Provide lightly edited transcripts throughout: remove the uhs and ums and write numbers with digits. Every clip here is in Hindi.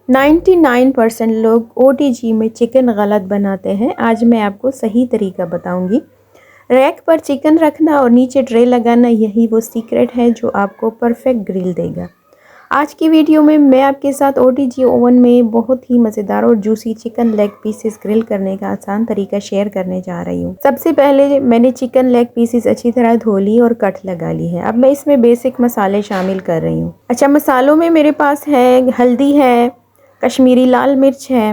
99% लोग ओटीजी में चिकन गलत बनाते हैं। आज मैं आपको सही तरीका बताऊंगी। रैक पर चिकन रखना और नीचे ट्रे लगाना, यही वो सीक्रेट है जो आपको परफेक्ट ग्रिल देगा। आज की वीडियो में मैं आपके साथ ओटीजी ओवन में बहुत ही मज़ेदार और juicy chicken leg pieces grill करने का आसान तरीका शेयर करने जा रही हूँ। सबसे पहले मैंने चिकन लेग पीसेस अच्छी तरह धो ली और कट लगा ली है। अब मैं इसमें बेसिक मसाले शामिल कर रही हूँ। अच्छा, मसालों में मेरे पास है हल्दी है, कश्मीरी लाल मिर्च है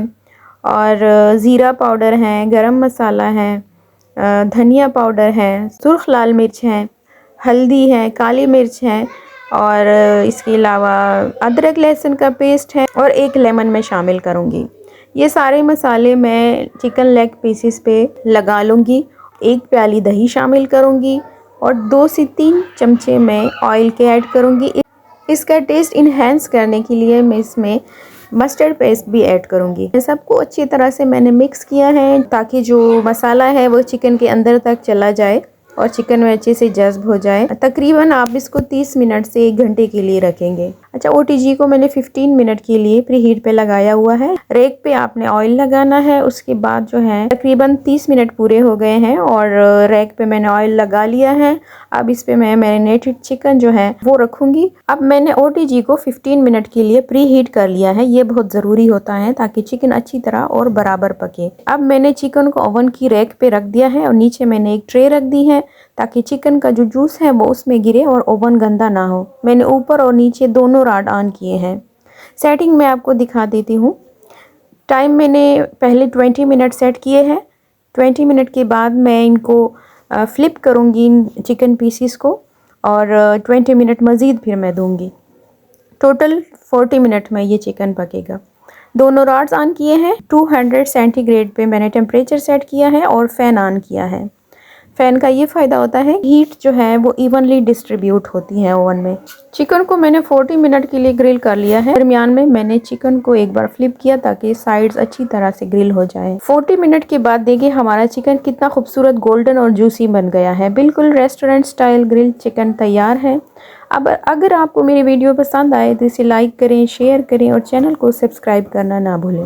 और ज़ीरा पाउडर है, गरम मसाला है, धनिया पाउडर है, सुर्ख लाल मिर्च है, हल्दी है, काली मिर्च है और इसके अलावा अदरक लहसुन का पेस्ट है और एक लेमन मैं शामिल करूँगी। ये सारे मसाले मैं चिकन लेग पीसेस पे लगा लूँगी। एक प्याली दही शामिल करूँगी और 2 से 3 चमचे मैं ऑयल के ऐड करूँगी। इसका टेस्ट इन्हेंस करने के लिए मैं इसमें मस्टर्ड पेस्ट भी ऐड करूँगी। सबको अच्छी तरह से मैंने मिक्स किया है ताकि जो मसाला है वो चिकन के अंदर तक चला जाए और चिकन में अच्छे से जज्ब हो जाए। तकरीबन आप इसको 30 मिनट से 1 घंटे के लिए रखेंगे। अच्छा, ओटीजी को मैंने 15 मिनट के लिए प्री हीट पे लगाया हुआ है। रेक पे आपने ऑयल लगाना है। उसके बाद जो है तकरीबन 30 मिनट पूरे हो गए हैं और रेक पे मैंने ऑयल लगा लिया है। अब इस पे मैं मैरिनेटेड चिकन जो है वो रखूंगी। अब मैंने ओटीजी को 15 मिनट के लिए प्री हीट कर लिया है। ये बहुत ज़रूरी होता है ताकि चिकन अच्छी तरह और बराबर पके। अब मैंने चिकन को ओवन की रेक पे रख दिया है और नीचे मैंने एक ट्रे रख दी है ताकि चिकन का जो जूस है वो उसमें गिरे और ओवन गंदा ना हो। मैंने ऊपर और नीचे दोनों रॉड ऑन किए हैं। सेटिंग मैं आपको दिखा देती हूँ। टाइम मैंने पहले 20 मिनट सेट किए हैं। 20 मिनट के बाद मैं इनको फ्लिप करूँगी इन चिकन पीसीस को और 20 मिनट मज़ीद फिर मैं दूँगी। टोटल 40 मिनट में ये चिकन पकेगा। दोनों रॉड्स ऑन किए हैं। 200 सेंटीग्रेड पे मैंने टेम्परेचर सेट किया है और फ़ैन ऑन किया है। फ़ैन का ये फ़ायदा होता है हीट जो है वो इवनली डिस्ट्रीब्यूट होती है ओवन में। चिकन को मैंने 40 मिनट के लिए ग्रिल कर लिया है। दरमियान में मैंने चिकन को एक बार फ्लिप किया ताकि साइड्स अच्छी तरह से ग्रिल हो जाए। 40 मिनट के बाद देखिए हमारा चिकन कितना खूबसूरत गोल्डन और जूसी बन गया है। बिल्कुल रेस्टोरेंट स्टाइल ग्रिल चिकन तैयार है। अब अगर आपको मेरी वीडियो पसंद आए तो इसे लाइक करें, शेयर करें और चैनल को सब्सक्राइब करना ना भूलें।